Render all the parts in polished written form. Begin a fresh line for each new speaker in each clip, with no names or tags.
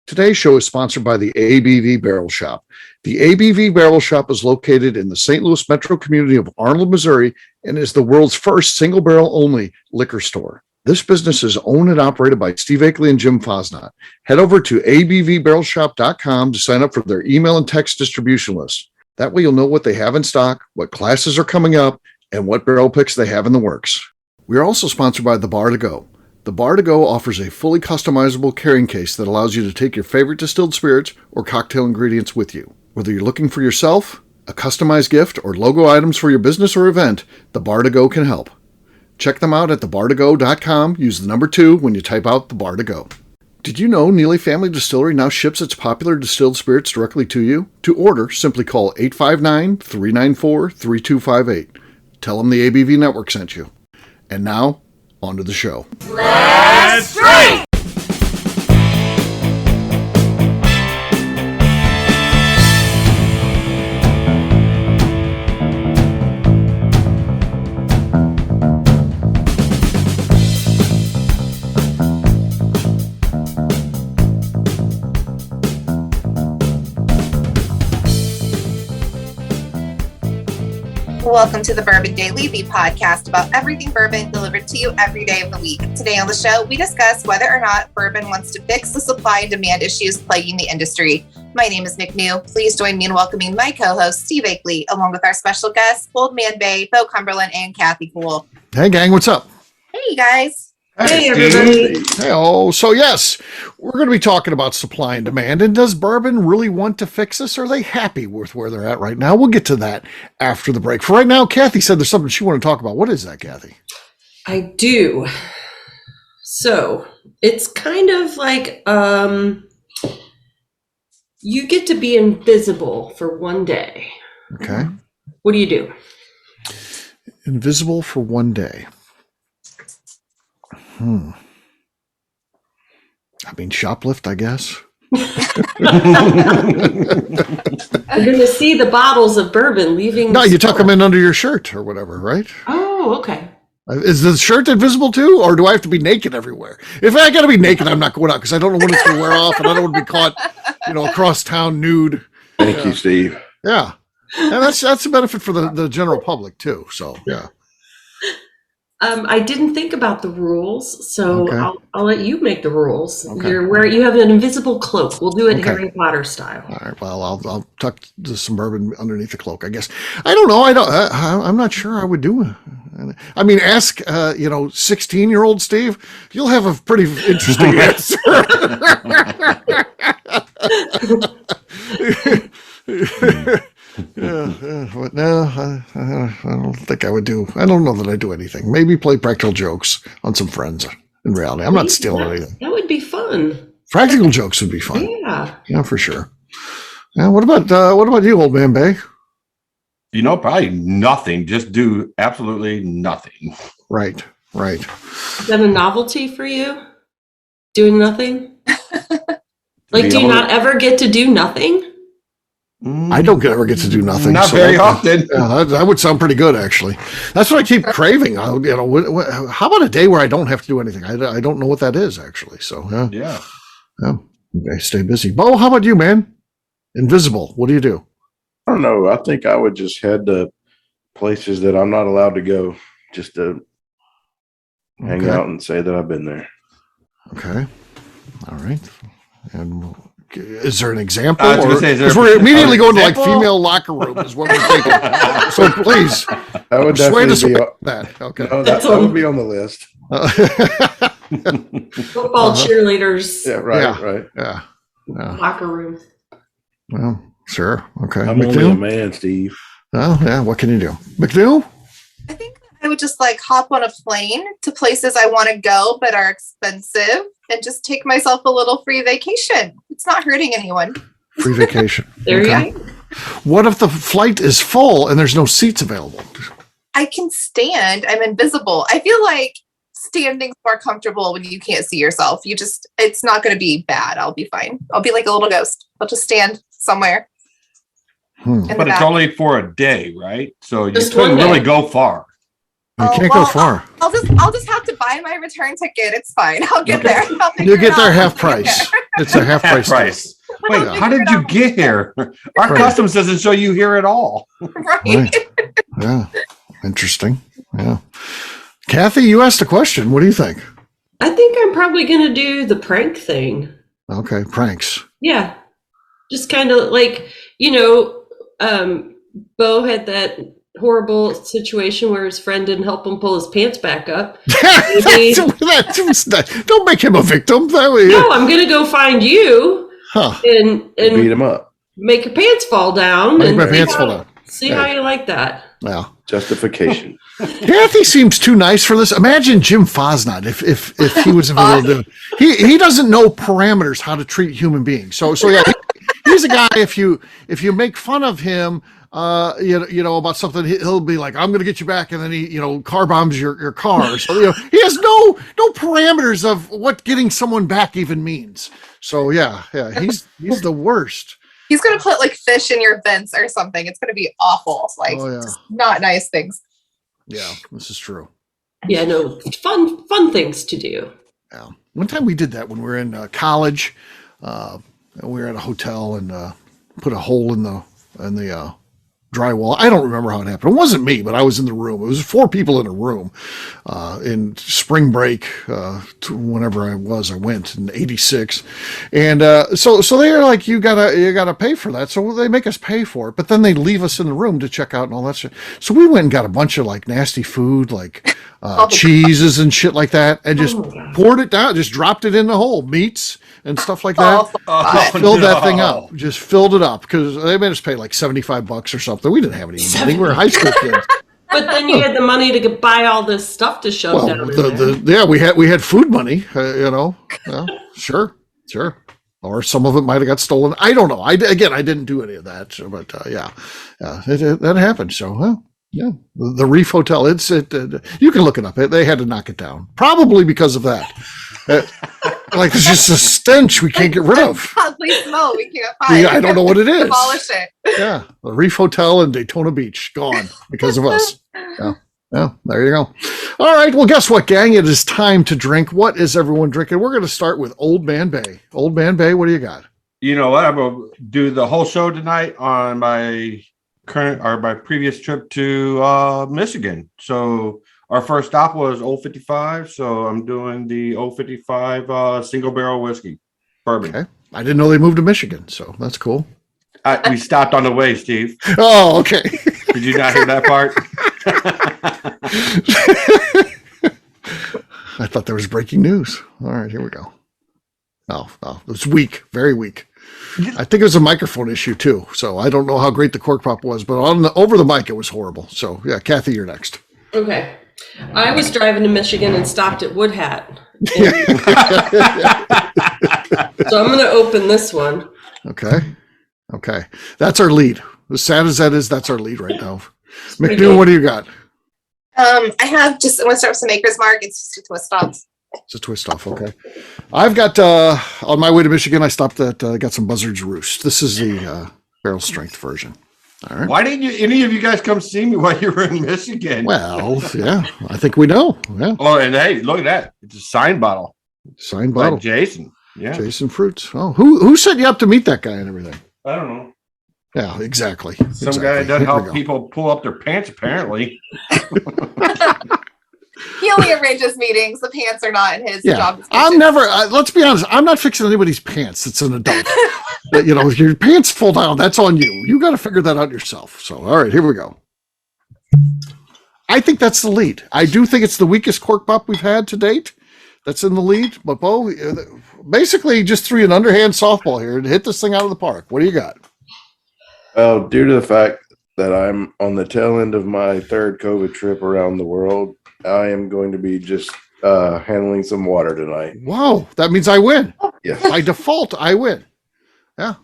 Today's show is sponsored by the ABV Barrel Shop. The ABV Barrel Shop is located in the St. Louis metro community of Arnold, Missouri, and is the world's first single barrel only liquor store. This business is owned and operated by Steve Akeley and Jim Fosnot. Head over to abvbarrelshop.com to sign up for their email and text distribution list. That way you'll know what they have in stock, what classes are coming up, and what barrel picks they have in the works. We are also sponsored by The Bar to Go. The Bar to Go offers a fully customizable carrying case that allows you to take your favorite distilled spirits or cocktail ingredients with you. Whether you're looking for yourself, a customized gift, or logo items for your business or event, The Bar to Go can help. Check them out at thebar2go.com. Use the number 2 when you type out The Bar to Go. Did you know Neely Family Distillery now ships its popular distilled spirits directly to you? To order, simply call 859-394-3258. Tell them the ABV Network sent you. And now, on to the show.
Let's drink!
Welcome to the Bourbon Daily, the podcast about everything bourbon delivered to you every day of the week. Today on the show, we discuss whether or not bourbon wants to fix the supply and demand issues plaguing the industry. My name is McNew. Please join me in welcoming my co-host, Steve Akeley, along with our special guests, Old Man Bay, Bo Cumberland, and Kathy Poole.
Hey, gang, what's up?
Hey, guys.
Hey, everybody.
Hey, so yes, we're going to be talking about supply and demand. And does bourbon really want to fix this? Are they happy with where they're at right now? We'll get to that after the break. For right now, Kathy said there's something she wanted to talk about. What is that, Kathy?
I do. So it's kind of like you get to be invisible for one day.
Okay.
What do you do?
Invisible for one day. I mean, shoplift, I guess.
I'm going to see the bottles of bourbon leaving.
No, you tuck them in under your shirt or whatever, right?
Oh, okay.
Is the shirt invisible too, or do I have to be naked everywhere? If I got to be naked, I'm not going out because I don't know when it's going to wear off, and I don't want to be caught, across town nude.
Thank you, Steve.
Yeah, and that's a benefit for the general public too. So yeah.
I didn't think about the rules, so
Okay.
I'll let you make the rules.
Okay.
You have an invisible cloak. We'll do it
Okay.
Harry Potter style.
All right. Well, I'll tuck some bourbon underneath the cloak, I guess. I don't know. I'm not sure I would do it. I mean, ask 16-year-old Steve. You'll have a pretty interesting answer. But no, I don't think I would do. I don't know that I do anything. Maybe play practical jokes on some friends. In reality, I'm not stealing anything.
That would be fun.
Practical jokes would be fun.
Yeah,
for sure. Yeah. What about you, Old Man Bay?
Probably nothing. Just do absolutely nothing.
Right.
Is that a novelty for you? Doing nothing? Like, do you not ever get to do nothing?
I don't ever get to do nothing.
Not very often.
Yeah, that would sound pretty good, actually. That's what I keep craving. How about a day where I don't have to do anything? I don't know what that is, actually. So
Yeah.
Okay, stay busy. Bo, how about you, man? Invisible. What do you do?
I don't know. I think I would just head to places that I'm not allowed to go just to hang out and say that I've been there.
Okay. All right. And is there an example?
I was going to say,
because we're immediately going to like female locker room is what we're thinking. So please,
That would
definitely
be
that. Okay.
No, that would be on the list.
Football cheerleaders.
Yeah, right.
Yeah.
Locker room.
Well, sure. Okay.
I'm only a man, Steve.
Oh, yeah. What can you do? McNew?
I think I would just hop on a plane to places I want to go but are expensive and just take myself a little free vacation. It's not hurting anyone.
Free vacation.
There you go.
What if the flight is full and there's no seats available?
I can stand. I'm invisible. I feel like standing's more comfortable when you can't see yourself. It's not going to be bad. I'll be fine. I'll be like a little ghost. I'll just stand somewhere.
But it's only for a day, right? So you
Just
couldn't
one day.
really go far.
You can't go far.
I'll just have to buy my return ticket. It's fine. I'll get there.
You get there half price. It's a half price.
Wait, how did you get here? Our customs doesn't show you here at all.
Right.
Yeah. Interesting. Yeah. Kathy, you asked a question. What do you think?
I think I'm probably going to do the prank thing.
Okay. Pranks.
Yeah. Just kind of like, Bo had that horrible situation where his friend didn't help him pull his pants back up.
Don't make him a victim.
No, I'm going to go find you and
Beat him up.
make your pants fall down.
Make my pants fall down.
See how you like that.
Yeah.
Justification.
Kathy seems too nice for this. Imagine Jim Fosnot if he was available to. He doesn't know parameters how to treat human beings. So yeah, he's a guy. If you make fun of him, about something, he'll be like, "I'm going to get you back," and then he car bombs your car. So he has no parameters of what getting someone back even means. So yeah, he's the worst.
He's gonna put like fish in your vents or something. It's gonna be awful. Like just not nice things.
Yeah, this is true.
Yeah, no, fun things to do.
Yeah. One time we did that when we were in college. We were at a hotel and put a hole in the drywall. I don't remember how it happened. It wasn't me, but I was in the room. It was 4 people in a room in spring break. Whenever I went in '86, and so they're like, you gotta pay for that. So they make us pay for it, but then they leave us in the room to check out and all that shit. So we went and got a bunch of like nasty food, like cheeses and shit like that, and just poured it down, just dropped it in the hole, meats and stuff like that. Filled that thing up, just filled it up because they made us pay like $75 or something. We didn't have any money. We were high school kids.
But then you had the money to buy all this stuff to shove down in there.
We had food money, Yeah, sure. Or some of it might have got stolen. I don't know. I didn't do any of that. So, but that happened. So, yeah, the Reef Hotel. You can look it up. They had to knock it down, probably because of that. Like it's just a stench we can't get rid of.
Ugly smell we can't find.
I don't know what it is.
Demolish it.
Yeah, the Reef Hotel in Daytona Beach gone because of us. Yeah, there you go. All right, well, guess what, gang? It is time to drink. What is everyone drinking? We're going to start with Old Man Bay. Old Man Bay, what do you got?
You know what? I'm going to do the whole show tonight on my previous trip to Michigan. So our first stop was Old 55. So I'm doing the Old 55 single barrel whiskey bourbon. Okay.
I didn't know they moved to Michigan, so that's cool.
We stopped on the way, Steve.
Oh, okay.
Did you not hear that part?
I thought there was breaking news. All right, here we go. Oh, it was weak, very weak. I think it was a microphone issue too. So I don't know how great the cork pop was, but over the mic it was horrible. So yeah, Kathy, you're next.
Okay, I was driving to Michigan and stopped at Wood Hat. So I'm going to open this one.
Okay, that's our lead. As sad as that is, that's our lead right now. McNew, what do you got?
I want to start with some Maker's Mark. It's just a twist off.
It's a twist off. Okay. I've got, on my way to Michigan, I stopped at, got some Buzzard's Roost. This is the barrel strength version. All right.
Why didn't any of you guys come see me while you were in Michigan?
Well, yeah, I think we know. Yeah.
Oh, and hey, look at that. It's a signed bottle.
Signed bottle.
By Jason. Yeah.
Jason Fruits. Oh, who set you up to meet that guy and everything?
I don't know.
Yeah, exactly.
Some guy doesn't help people pull up their pants, apparently.
He only arranges meetings. The pants are not in his job description.
I'm never, let's be honest, I'm not fixing anybody's pants. It's an adult. If your pants fall down, that's on you. You got to figure that out yourself. So, all right, here we go. I think that's the lead. I do think it's the weakest cork pop we've had to date. That's in the lead. But Bo, basically just threw an underhand softball here to hit this thing out of the park. What do you got?
Well, due to the fact that I'm on the tail end of my 3rd COVID trip around the world, I am going to be just handling some water tonight.
Wow, that means I win.
Yes.
By default, I win. Yeah.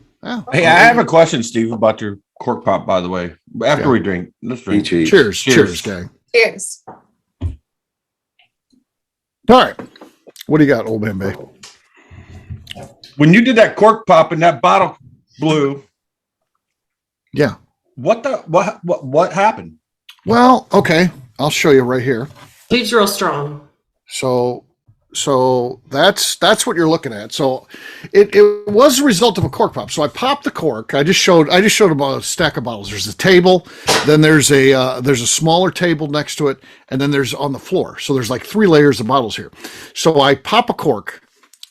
Hey, I have a question, Steve, about your cork pop, by the way. After we drink, let's drink.
Cheers, gang.
Cheers.
All right. What do you got, Old Man Bay?
When you did that cork pop and that bottle blew,
yeah.
What happened?
Well, okay. I'll show you right here.
He's real strong.
So that's what you're looking at. So it was a result of a cork pop. So I popped the cork. I just showed about a stack of bottles. There's a table, then there's a smaller table next to it, and then there's on the floor. So there's like 3 layers of bottles here. So I pop a cork,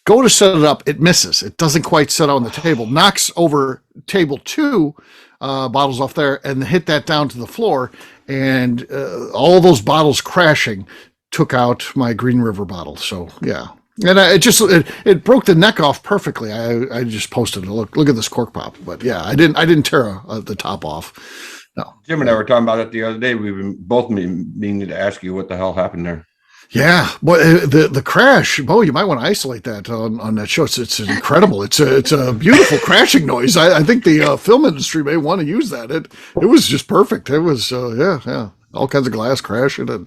go to set it up, it misses. It doesn't quite set on the table. Knocks over table 2 bottles off there and hit that down to the floor, and all those bottles crashing took out my Green River bottle. So yeah, and it broke the neck off perfectly. I just posted a look at this cork pop, but yeah, I didn't tear the top off. No.
Jim and I were talking about it the other day. We've been both meaning to ask you what the hell happened there.
Yeah, but the crash, Bo, you might want to isolate that on that show. It's incredible. It's a beautiful crashing noise. I think the film industry may want to use that. It was just perfect. It was yeah. All kinds of glass crashing, and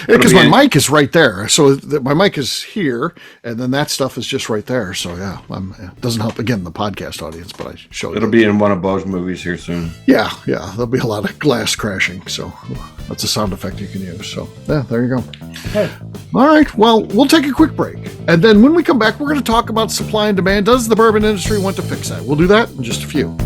because my mic is right there, so my mic is here, and then that stuff is just right there. So yeah, it doesn't help again the podcast audience, but I show you.
It'll be in one of Bo's movies here soon.
Yeah, there'll be a lot of glass crashing, so that's a sound effect you can use. So yeah, there you go.
Okay.
All right, well, we'll take a quick break, and then when we come back, we're going to talk about supply and demand. Does the bourbon industry want to fix that? We'll do that in just a few.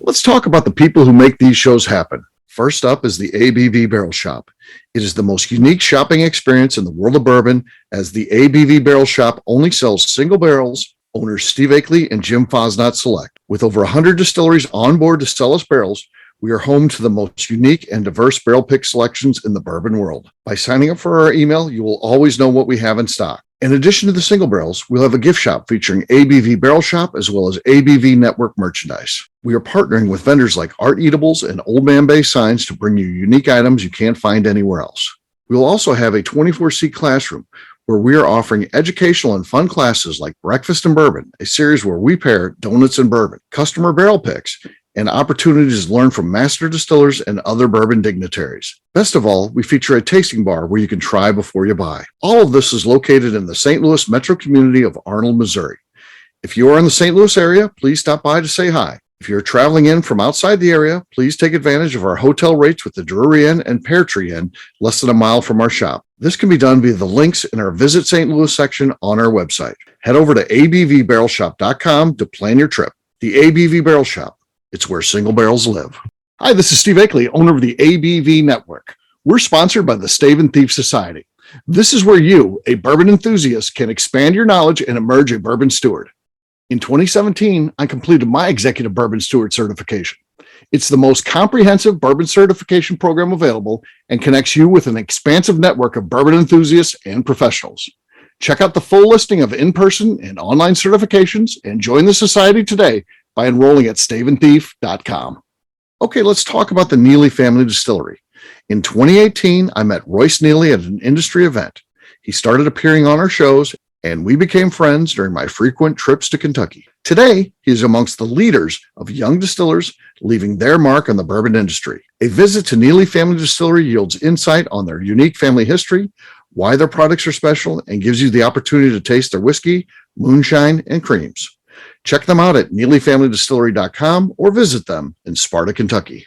Let's talk about the people who make these shows happen. First up is the ABV Barrel Shop. It is the most unique shopping experience in the world of bourbon, as the ABV Barrel Shop only sells single barrels. Owners Steve Akeley and Jim Fosnot select. With over 100 distilleries on board to sell us barrels, we are home to the most unique and diverse barrel pick selections in the bourbon world. By signing up for our email, you will always know what we have in stock. In addition to the single barrels, we'll have a gift shop featuring ABV Barrel Shop as well as ABV Network merchandise. We are partnering with vendors like Art Eatables and Old Man Bay Signs to bring you unique items you can't find anywhere else. We will also have a 24-seat classroom where we are offering educational and fun classes like Breakfast and Bourbon, a series where we pair donuts and bourbon, customer barrel picks, and opportunities to learn from master distillers and other bourbon dignitaries. Best of all, we feature a tasting bar where you can try before you buy. All of this is located in the St. Louis metro community of Arnold, Missouri. If you are in the St. Louis area, please stop by to say hi. If you're traveling in from outside the area, please take advantage of our hotel rates with the Drury Inn and Pear Tree Inn, less than a mile from our shop. This can be done via the links in our Visit St. Louis section on our website. Head over to abvbarrelshop.com to plan your trip. The ABV Barrel Shop. It's where single barrels live. Hi, this is Steve Akeley, owner of the ABV Network. We're sponsored by the Stave and Thief Society. This is where you, a bourbon enthusiast, can expand your knowledge and emerge a bourbon steward. In 2017, I completed my Executive Bourbon Steward certification. It's the most comprehensive bourbon certification program available and connects you with an expansive network of bourbon enthusiasts and professionals. Check out the full listing of in-person and online certifications and join the society today by enrolling at staveandthief.com. Okay, let's talk about the Neely Family Distillery. In 2018, I met Royce Neely at an industry event. He started appearing on our shows, and we became friends during my frequent trips to Kentucky. Today, he is amongst the leaders of young distillers leaving their mark on the bourbon industry. A visit to Neely Family Distillery yields insight on their unique family history, why their products are special, and gives you the opportunity to taste their whiskey, moonshine, and creams. Check them out at NeelyFamilyDistillery.com or visit them in Sparta, Kentucky.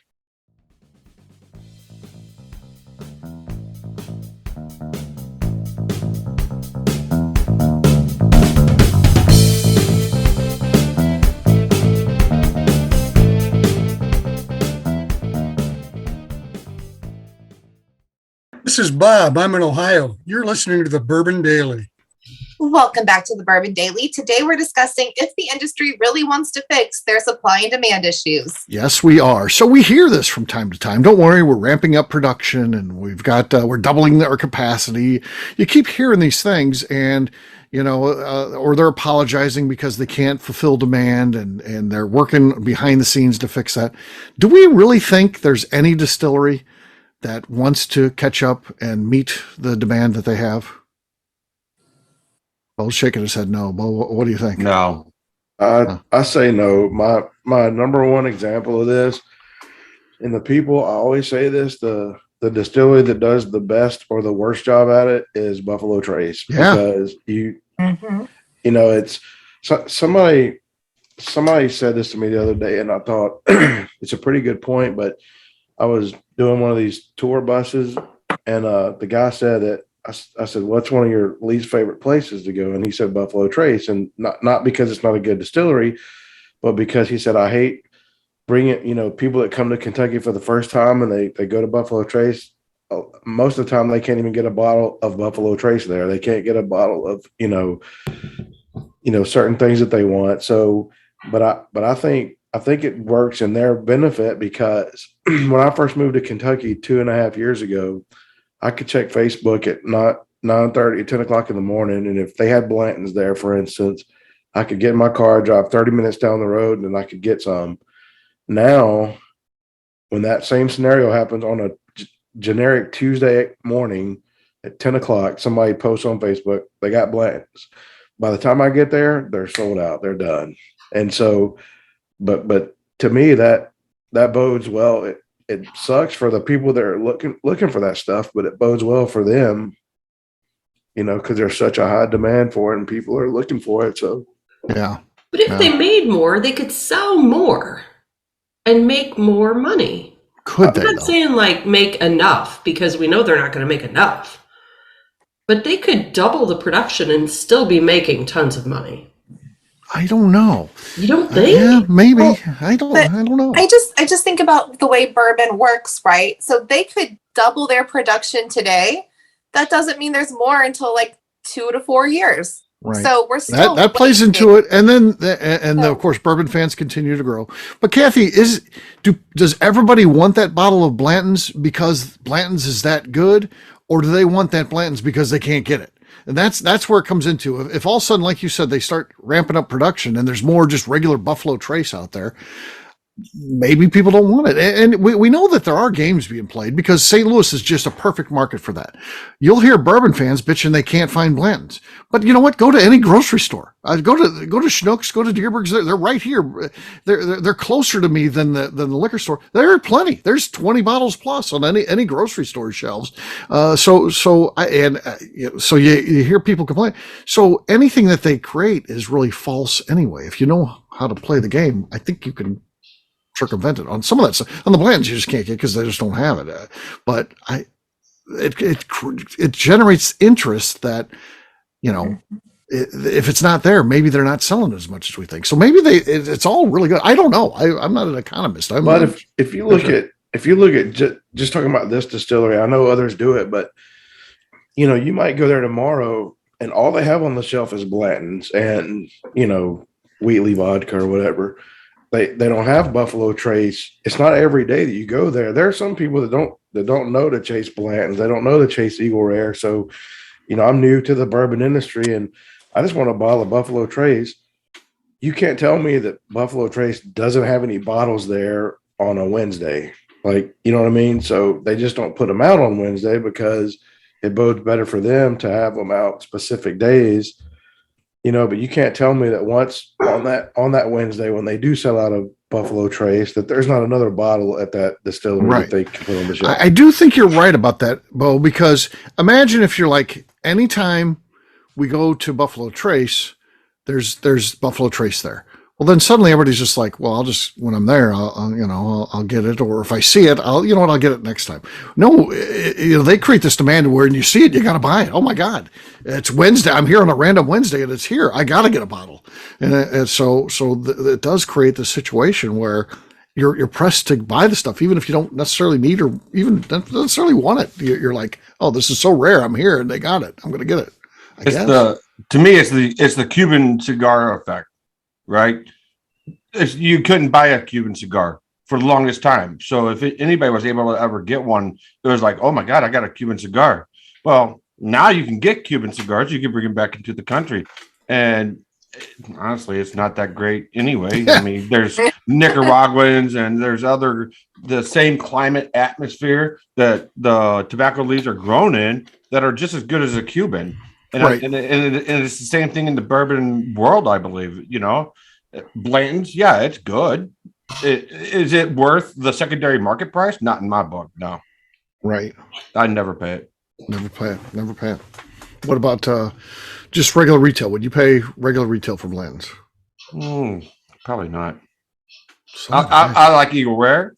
This is Bob. I'm in Ohio. You're listening to the Bourbon Daily.
Welcome back to the Bourbon Daily. Today we're discussing if the industry really wants to fix their supply and demand issues.
Yes, we are. So we hear this from time to time. Don't worry, we're ramping up production and we're doubling our capacity. You keep hearing these things and, or they're apologizing because they can't fulfill demand and they're working behind the scenes to fix that. Do we really think there's any distillery that wants to catch up and meet the demand that they have? Bo's shaking his head no. Bo, what do you think?
No.
I say no. My number one example of this, and the people, I always say this, the the distillery that does the best or the worst job at it is Buffalo Trace.
Yeah.
Because you know, it's somebody said this to me the other day, and I thought it's a pretty good point. But I was doing one of these tour buses, and the guy said that I said, "What's one of your least favorite places to go?" And he said Buffalo Trace, and not because it's not a good distillery, but because he said I hate bringing, you know, people that come to Kentucky for the first time and they go to Buffalo Trace. Most of the time they can't even get a bottle of Buffalo Trace there. They can't get a bottle of, you know, certain things that they want. So, but I think it works in their benefit, because when I first moved to Kentucky 2.5 years ago, I could check Facebook at 9:30, 10 o'clock in the morning. And if they had Blanton's there, for instance, I could get in my car, drive 30 minutes down the road, and I could get some. Now, when that same scenario happens on a generic Tuesday morning at 10 o'clock, somebody posts on Facebook, they got Blanton's. By the time I get there, they're sold out. They're done. And so, but to me, that bodes well. It sucks for the people that are looking for that stuff, but it bodes well for them, you know, because there's such a high demand for it and people are looking for it. So,
Yeah.
But if they made more, they could sell more and make more money.
Could
I'm
they,
not
though?
saying like make enough, because we know they're not going to make enough. But they could double the production and still be making tons of money.
I don't know.
You don't think?
Yeah, maybe.
Well,
I don't know.
I just think about the way bourbon works, right? So they could double their production today. That doesn't mean there's more until like 2 to 4 years.
Right.
So we're still
That plays into it, and then of course bourbon fans continue to grow. But Kathy, does everybody want that bottle of Blanton's because Blanton's is that good, or do they want that Blanton's because they can't get it? And that's where it comes into. If all of a sudden, like you said, they start ramping up production and there's more just regular Buffalo Trace out there, maybe people don't want it. And we know that there are games being played because St. Louis is just a perfect market for that. You'll hear bourbon fans bitching they can't find Blanton's. But you know what? Go to any grocery store. Go to Schnucks, go to Deerberg's. They're right here. They're closer to me than the liquor store. There are plenty. There's 20 bottles plus on any grocery store shelves. So you hear people complain. So anything that they create is really false anyway. If you know how to play the game, I think you can circumvent it. On some of that stuff. On the Blanton's, you just can't get because they just don't have it. But it generates interest that, you know, if it's not there, maybe they're not selling as much as we think. So maybe it's all really good. I don't know. I'm not an economist.
But if you look at just talking about this distillery, I know others do it, but you know, you might go there tomorrow and all they have on the shelf is Blanton's and, you know, Wheatley vodka or whatever. They don't have Buffalo Trace. It's not every day that you go there. There are some people that don't know to chase Blanton's. They don't know to chase Eagle Rare. So, you know, I'm new to the bourbon industry and I just want a bottle of Buffalo Trace. You can't tell me that Buffalo Trace doesn't have any bottles there on a Wednesday. Like, you know what I mean? So they just don't put them out on Wednesday because it bodes better for them to have them out specific days. You know, but you can't tell me that once on that Wednesday when they do sell out of Buffalo Trace that there's not another bottle at that distillery that they can put on the shelf.
I do think you're right about that, Bo, because imagine if you're like, anytime we go to Buffalo Trace, there's Buffalo Trace there. Well, then suddenly everybody's just like, well, I'll just, when I'm there, I'll get it. Or if I see it, I'll get it next time. No, they create this demand where when you see it, you got to buy it. Oh my God, it's Wednesday. I'm here on a random Wednesday and it's here. I got to get a bottle. And so it does create this situation where you're pressed to buy the stuff, even if you don't necessarily need or even don't necessarily want it. You're like, oh, this is so rare. I'm here and they got it. I'm going to get it.
To me, it's the Cuban cigar effect. Right? You couldn't buy a Cuban cigar for the longest time. So if anybody was able to ever get one, it was like, oh my God, I got a Cuban cigar. Well, now you can get Cuban cigars. You can bring them back into the country. And honestly, it's not that great anyway. I mean, there's Nicaraguans and there's the same climate atmosphere that the tobacco leaves are grown in that are just as good as a Cuban. And,
right.
and it's the same thing in the bourbon world, I believe. You know, Blanton's, yeah, it's good. Is it worth the secondary market price? Not in my book, no.
Right.
I'd never pay it.
Never pay it. Never pay it. What about just regular retail? Would you pay regular retail for blends?
Probably not.
Son of a
I like Eagle Rare.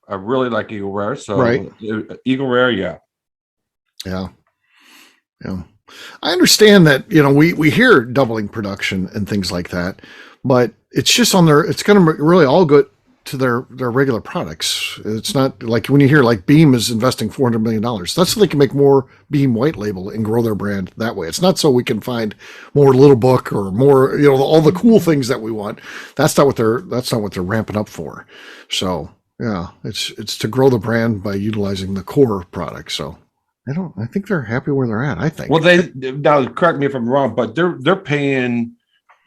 I really like Eagle Rare. So
Right.
Eagle Rare, yeah.
Yeah. Yeah. I understand that, we hear doubling production and things like that, but it's just it's going to really all go to their regular products. It's not like when you hear like Beam is investing $400 million. That's so they can make more Beam white label and grow their brand that way. It's not so we can find more Little Book or more, all the cool things that we want. That's not what they're ramping up for. So yeah, it's to grow the brand by utilizing the core product. So I think they're happy where they're at. I think.
Well, now correct me if I'm wrong, but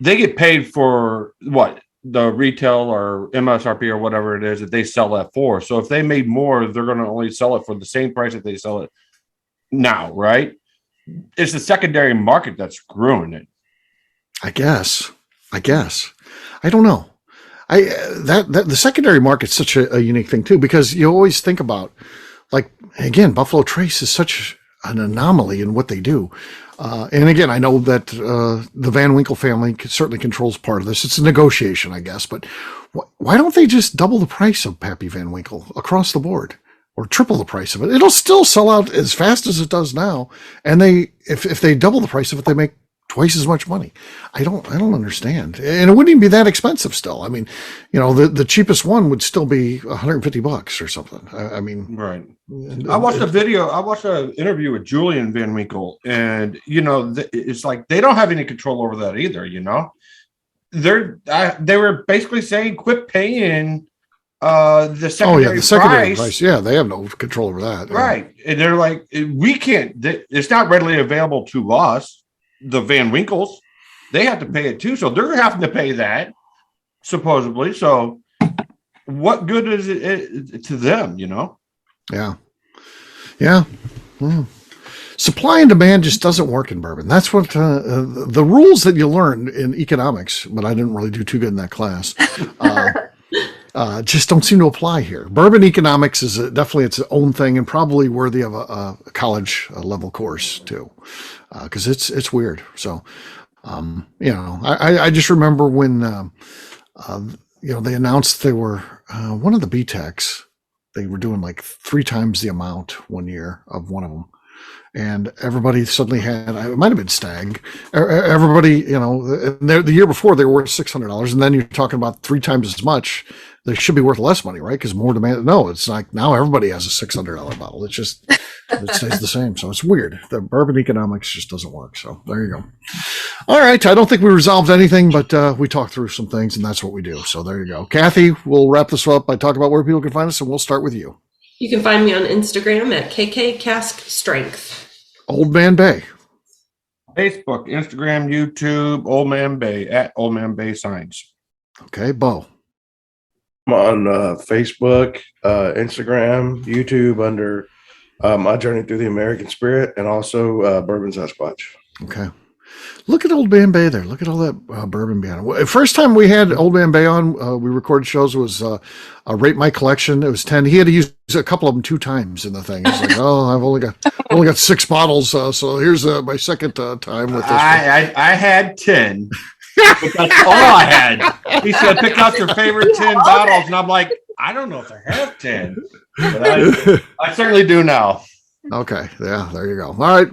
they get paid for what the retail or MSRP or whatever it is that they sell that for. So if they made more, they're going to only sell it for the same price that they sell it now, right? It's the secondary market that's screwing it.
I guess. I don't know. The secondary market's such a unique thing too, because you always think about, like, again, Buffalo Trace is such an anomaly in what they do. And again, I know that the Van Winkle family certainly controls part of this. It's a negotiation, I guess. But why don't they just double the price of Pappy Van Winkle across the board, or triple the price of it? It'll still sell out as fast as it does now. And if they double the price of it, they make twice as much money. I don't understand. And it wouldn't even be that expensive still. I mean, the cheapest one would still be $150 or something. I mean,
right. I watched an interview with Julian Van Winkle, and it's like they don't have any control over that either. They were basically saying quit paying the secondary price.
Yeah, they have no control over that.
Right. And they're like, we can't, it's not readily available to us. The Van Winkles, they have to pay it too, so they're having to pay that supposedly. So, what good is it to them?
Yeah. Supply and demand just doesn't work in bourbon. That's what the rules that you learn in economics, but I didn't really do too good in that class. Just don't seem to apply here. Bourbon economics is definitely its own thing and probably worthy of a college level course too, because it's weird. So, I just remember when they announced they were one of the BTECs. They were doing like 3 times the amount one year of one of them. And everybody suddenly had, it might have been Stag. Everybody, the year before they were worth $600. And then you're talking about 3 times as much. They should be worth less money, right? Because more demand. No, it's like now everybody has a $600 bottle. It stays the same. So it's weird. The bourbon economics just doesn't work. So there you go. All right. I don't think we resolved anything, but we talked through some things, and that's what we do. So there you go. Kathy, we'll wrap this up by talking about where people can find us, and we'll start with you.
You can find me on Instagram at KKCaskStrength.
Old Man Bay.
Facebook, Instagram, YouTube, Old Man Bay at Old Man Bay Signs.
Okay, Bo.
I'm on Facebook, Instagram, YouTube under My Journey Through the American Spirit, and also Bourbon Sasquatch.
Okay. Look at Old Man Bay there. Look at all that bourbon behind it. First time we had Old Man Bay on, we recorded shows, was Rate My Collection. It was 10. He had to use a couple of them 2 times in the thing. He's like, I've only got 6 bottles, so here's my second time with this.
I had 10. But that's all I had. He said, pick out your favorite 10 bottles. And I'm like, I don't know if I have 10. But I certainly do now.
Okay. Yeah, there you go. All right.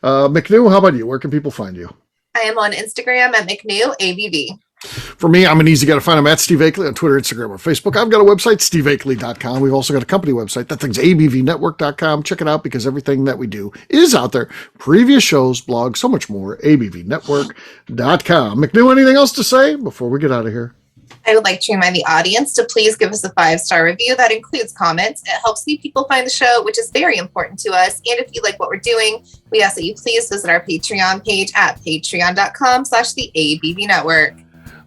McNew, how about you? Where can people find you?
I am on Instagram at McNew ABV.
For me, I'm an easy guy to find. I'm at Steve Akeley on Twitter, Instagram, or Facebook. I've got a website, steveakeley.com. We've also got a company website. That thing's abvnetwork.com. Check it out because everything that we do is out there. Previous shows, blogs, so much more. abvnetwork.com. McNew, anything else to say before we get out of here?
I would like to remind the audience to please give us a 5-star review. That includes comments. It helps new people find the show, which is very important to us. And if you like what we're doing, we ask that you please visit our Patreon page at patreon.com/the ABV Network.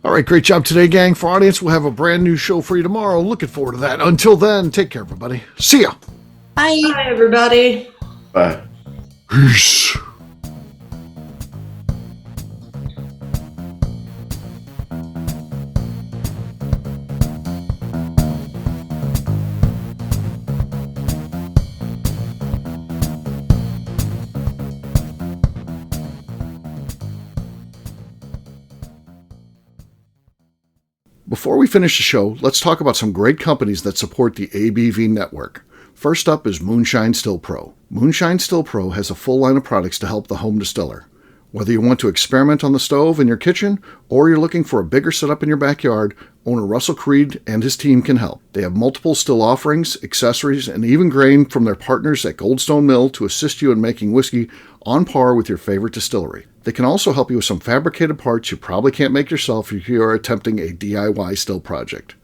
All right, great job today, gang. For our audience, we'll have a brand new show for you tomorrow. Looking forward to that. Until then, take care, everybody. See ya.
Bye.
Bye, everybody.
Bye.
Peace. Before we finish the show, let's talk about some great companies that support the ABV network. First up is Moonshine Still Pro. Moonshine Still Pro has a full line of products to help the home distiller. Whether you want to experiment on the stove in your kitchen or you're looking for a bigger setup in your backyard, owner Russell Creed and his team can help. They have multiple still offerings, accessories, and even grain from their partners at Goldstone Mill to assist you in making whiskey on par with your favorite distillery. They can also help you with some fabricated parts you probably can't make yourself if you are attempting a DIY still project.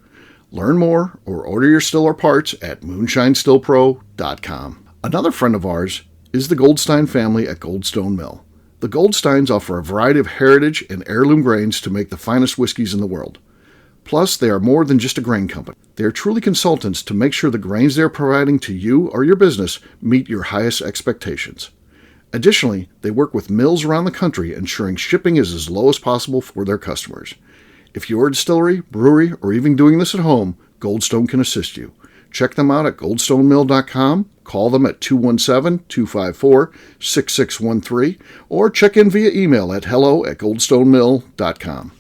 Learn more or order your still or parts at moonshinestillpro.com. Another friend of ours is the Goldstein family at Goldstone Mill. The Goldsteins offer a variety of heritage and heirloom grains to make the finest whiskeys in the world. Plus, they are more than just a grain company. They are truly consultants to make sure the grains they are providing to you or your business meet your highest expectations. Additionally, they work with mills around the country, ensuring shipping is as low as possible for their customers. If you're a distillery, brewery, or even doing this at home, Goldstone can assist you. Check them out at goldstonemill.com, call them at 217-254-6613, or check in via email at hello@goldstonemill.com.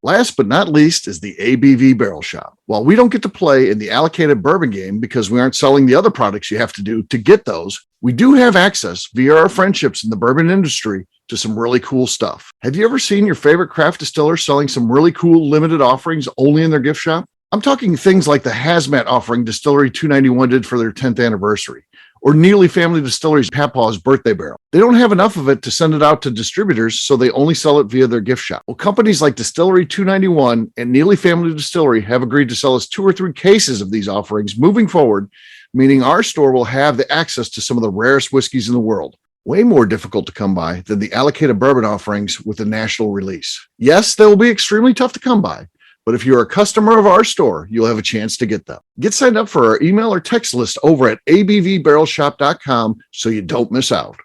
Last but not least is the ABV Barrel Shop. While we don't get to play in the allocated bourbon game because we aren't selling the other products you have to do to get those, we do have access via our friendships in the bourbon industry to some really cool stuff. Have you ever seen your favorite craft distiller selling some really cool limited offerings only in their gift shop? I'm talking things like the hazmat offering Distillery 291 did for their 10th anniversary, or Neely Family Distillery's Papaw's birthday barrel. They don't have enough of it to send it out to distributors, so they only sell it via their gift shop. Well, companies like Distillery 291 and Neely Family Distillery have agreed to sell us 2 or 3 cases of these offerings moving forward, meaning our store will have the access to some of the rarest whiskeys in the world. Way more difficult to come by than the allocated bourbon offerings with a national release. Yes, they will be extremely tough to come by, but if you're a customer of our store, you'll have a chance to get them. Get signed up for our email or text list over at abvbarrelshop.com so you don't miss out.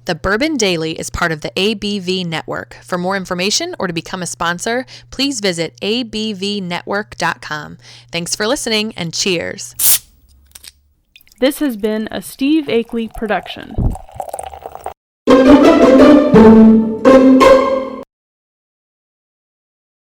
The Bourbon Daily is part of the ABV Network. For more information or to become a sponsor, please visit abvnetwork.com. Thanks for listening and cheers.
This has been a Steve Akeley production.